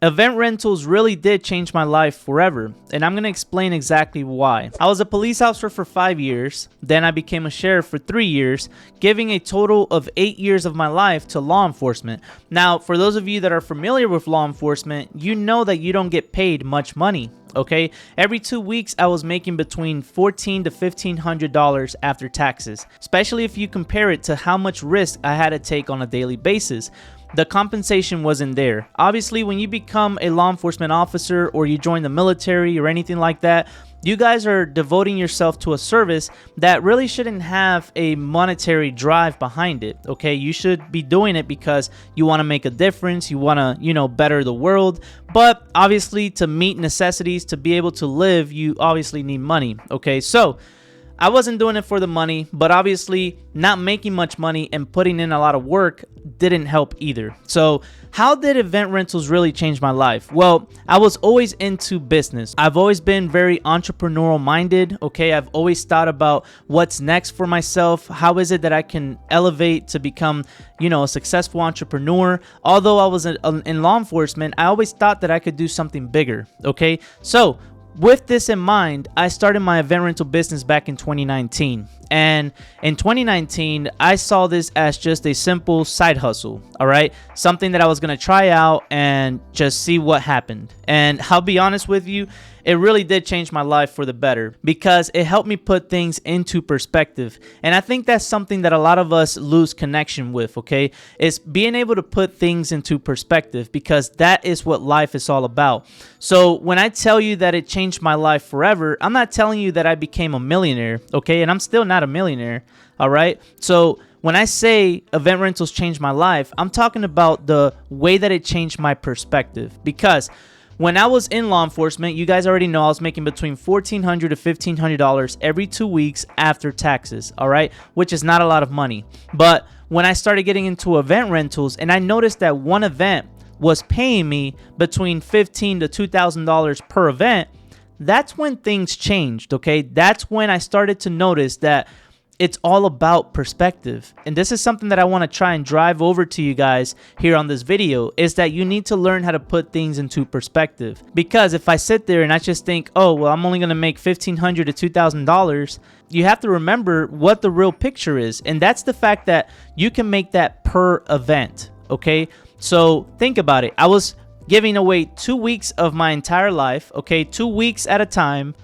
Event rentals really did change my life forever, and I'm going to explain exactly why. I was a police officer for 5 years, then I became a sheriff for 3 years, giving a total of 8 years of my life to law enforcement. Now, for those of you that are familiar with law enforcement, you know that you don't get paid much money. Okay, every 2 weeks I was making between $1,400 to $1,500 after taxes, especially if you compare it to how much risk I had to take on a daily basis. The compensation wasn't there. Obviously, when you become a law enforcement officer or you join the military or anything like that, you guys are devoting yourself to a service that really shouldn't have a monetary drive behind it. Okay, you should be doing it because you want to make a difference, you want to, better the world. But obviously, to meet necessities, to be able to live, you obviously need money. Okay, so I wasn't doing it for the money, but obviously not making much money and putting in a lot of work didn't help either. So how did event rentals really change my life? Well, I was always into business. I've always been very entrepreneurial minded. Okay, I've always thought about what's next for myself. How is it that I can elevate to become, a successful entrepreneur? Although I was in law enforcement, I always thought that I could do something bigger. Okay, so with this in mind, I started my event rental business back in 2019. And in 2019, I saw this as just a simple side hustle, all right? Something that I was going to try out and just see what happened. And I'll be honest with you, it really did change my life for the better because it helped me put things into perspective. And I think that's something that a lot of us lose connection with, okay? Is being able to put things into perspective because that is what life is all about. So when I tell you that it changed my life forever, I'm not telling you that I became a millionaire, okay? And I'm still not a millionaire, all right? So when I say event rentals changed my life, I'm talking about the way that it changed my perspective because when I was in law enforcement, you guys already know I was making between $1,400 to $1,500 every 2 weeks after taxes, all right? Which is not a lot of money. But when I started getting into event rentals and I noticed that one event was paying me between $1,500 to $2,000 per event, that's when things changed, okay? That's when I started to notice that it's all about perspective. And this is something that I want to try and drive over to you guys here on this video, is that you need to learn how to put things into perspective. Because if I sit there and I just think, oh, well, I'm only going to make $1,500 to $2,000, you have to remember what the real picture is. And that's the fact that you can make that per event, okay? So think about it. I was giving away 2 weeks of my entire life, okay? 2 weeks at a time,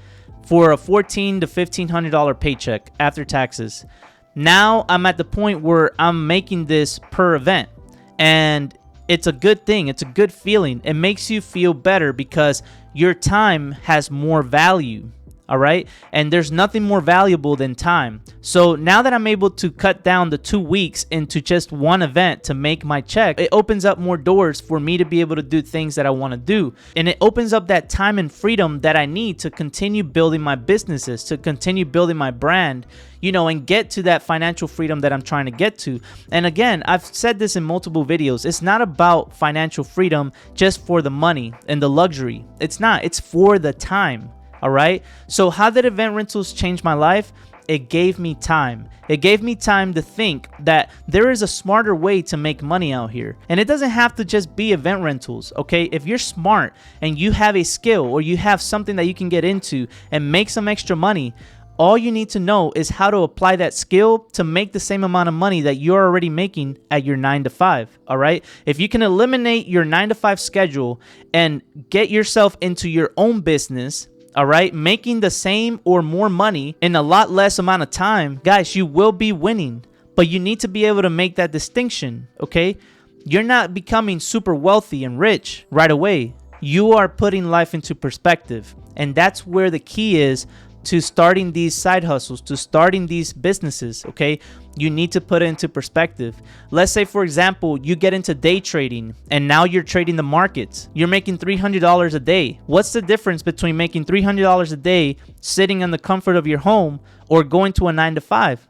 for a $1,400 to $1,500 paycheck after taxes. Now I'm at the point where I'm making this per event, and it's a good thing. It's a good feeling. It makes you feel better because your time has more value. All right. And there's nothing more valuable than time. So now that I'm able to cut down the 2 weeks into just one event to make my check, it opens up more doors for me to be able to do things that I want to do. And it opens up that time and freedom that I need to continue building my businesses, to continue building my brand, and get to that financial freedom that I'm trying to get to. And again, I've said this in multiple videos. It's not about financial freedom just for the money and the luxury. It's not. It's for the time. All right. So how did event rentals change my life? It gave me time. It gave me time to think that there is a smarter way to make money out here. And it doesn't have to just be event rentals. Okay. If you're smart and you have a skill or you have something that you can get into and make some extra money, all you need to know is how to apply that skill to make the same amount of money that you're already making at your 9 to 5. All right. If you can eliminate your 9 to 5 schedule and get yourself into your own business, all right, making the same or more money in a lot less amount of time, guys, you will be winning. But you need to be able to make that distinction, okay? You're not becoming super wealthy and rich right away. You are putting life into perspective. And that's where the key is to starting these side hustles, to starting these businesses, okay? You need to put it into perspective. Let's say, for example, you get into day trading and now you're trading the markets. You're making $300 a day. What's the difference between making $300 a day sitting in the comfort of your home or going to a 9 to 5?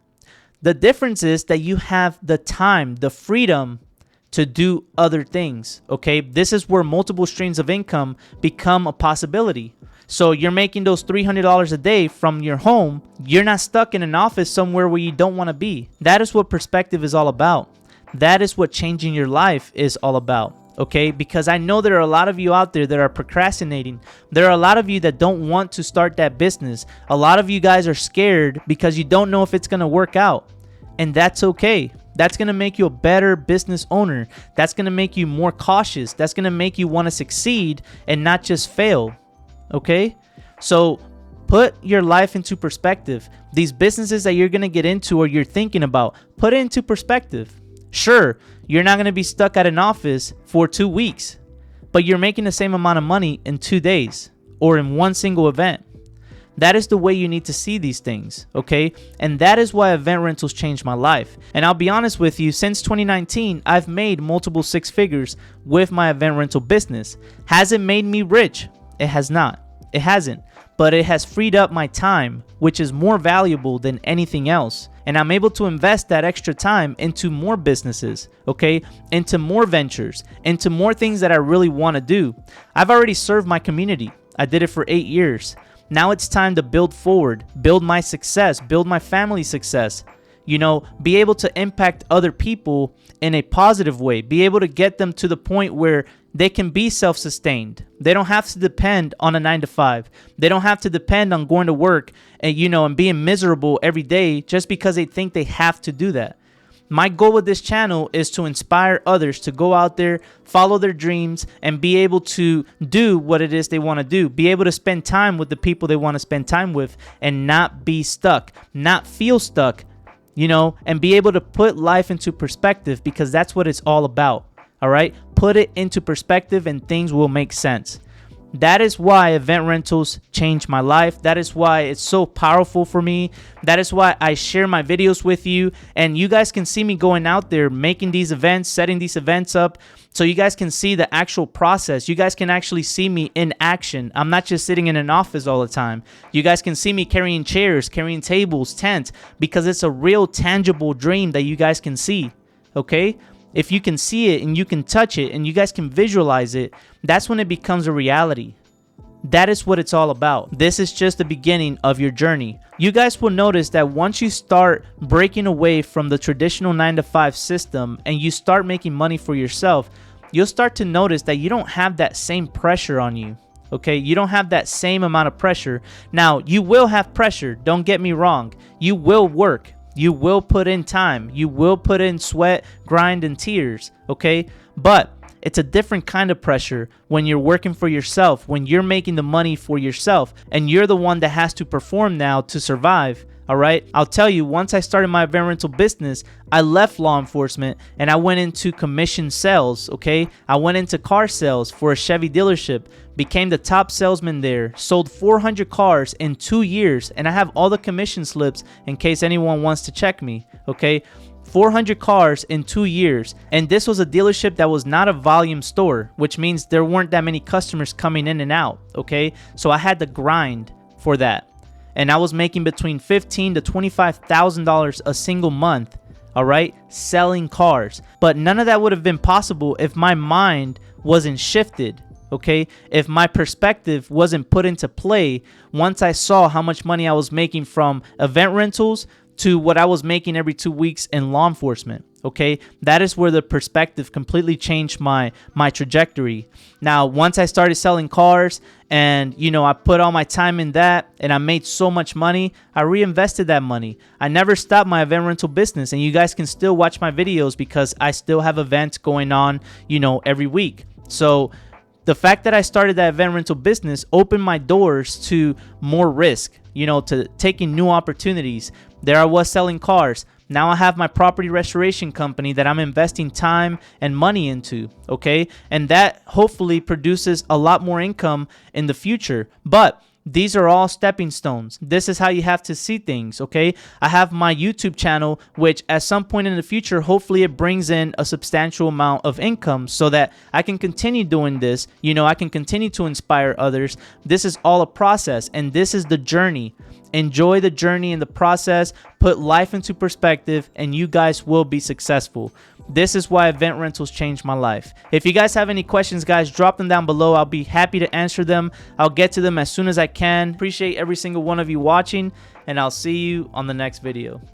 The difference is that you have the time, the freedom to do other things, okay? This is where multiple streams of income become a possibility. So you're making those $300 a day from your home. You're not stuck in an office somewhere where you don't want to be. That is what perspective is all about. That is what changing your life is all about. okay? Because I know there are a lot of you out there that are procrastinating. There are a lot of you that don't want to start that business. A lot of you guys are scared because you don't know if it's going to work out. And that's okay. That's going to make you a better business owner. That's going to make you more cautious. That's going to make you want to succeed and not just fail, okay? So put your life into perspective. These businesses that you're going to get into or you're thinking about, put it into perspective. Sure, you're not going to be stuck at an office for 2 weeks, but you're making the same amount of money in 2 days or in one single event. That is the way you need to see these things, okay? And that is why event rentals changed my life. And I'll be honest with you, since 2019, I've made multiple 6 figures with my event rental business. Has it made me rich? It has not. It hasn't. But it has freed up my time, which is more valuable than anything else. And I'm able to invest that extra time into more businesses, okay? Into more ventures, into more things that I really want to do. I've already served my community. I did it for 8 years. Now it's time to build forward, build my success, build my family's success, you know, be able to impact other people in a positive way, be able to get them to the point where they can be self-sustained. They don't have to depend on a 9-to-5. They don't have to depend on going to work and, you know, and being miserable every day just because they think they have to do that. My goal with this channel is to inspire others to go out there, follow their dreams, and be able to do what it is they want to do. Be able to spend time with the people they want to spend time with and not be stuck, not feel stuck, you know, and be able to put life into perspective because that's what it's all about, all right? Put it into perspective and things will make sense. That is why event rentals changed my life. That is why it's so powerful for me. That is why I share my videos with you. And you guys can see me going out there, making these events, setting these events up. So you guys can see the actual process. You guys can actually see me in action. I'm not just sitting in an office all the time. You guys can see me carrying chairs, carrying tables, tents, because it's a real tangible dream that you guys can see, okay? If you can see it and you can touch it and you guys can visualize it, that's when it becomes a reality. That is what it's all about. This is just the beginning of your journey. You guys will notice that once you start breaking away from the traditional 9-to-5 system and you start making money for yourself, you'll start to notice that you don't have that same pressure on you. Okay, you don't have that same amount of pressure. Now, you will have pressure. Don't get me wrong. You will work. You will put in time. You will put in sweat, grind, and tears, okay? But it's a different kind of pressure when you're working for yourself, when you're making the money for yourself, and you're the one that has to perform now to survive, all right? I'll tell you, once I started my event rental business, I left law enforcement and I went into commission sales, okay? I went into car sales for a Chevy dealership, became the top salesman there, sold 400 cars in 2 years, and I have all the commission slips in case anyone wants to check me, okay? 400 cars in 2 years, and this was a dealership that was not a volume store, which means there weren't that many customers coming in and out, okay? So I had to grind for that, and I was making between $15,000 to $25,000 a single month, all right, selling cars. But none of that would have been possible if my mind wasn't shifted. Okay, if my perspective wasn't put into play once I saw how much money I was making from event rentals to what I was making every 2 weeks in law enforcement. Okay, that is where the perspective completely changed my trajectory. Now, once I started selling cars and, you know, I put all my time in that and I made so much money, I reinvested that money. I never stopped my event rental business, and you guys can still watch my videos because I still have events going on, you know, every week. So the fact that I started that event rental business opened my doors to more risk, you know, to taking new opportunities. There I was selling cars. Now I have my property restoration company that I'm investing time and money into, okay? And that hopefully produces a lot more income in the future. But these are all stepping stones. This is how you have to see things, okay? I have my YouTube channel, which at some point in the future, hopefully it brings in a substantial amount of income so that I can continue doing this. You know, I can continue to inspire others. This is all a process, and this is the journey. Enjoy the journey and the process. Put life into perspective, and you guys will be successful. This is why event rentals changed my life. If you guys have any questions, guys, drop them down below. I'll be happy to answer them. I'll get to them as soon as I can. Appreciate every single one of you watching, and I'll see you on the next video.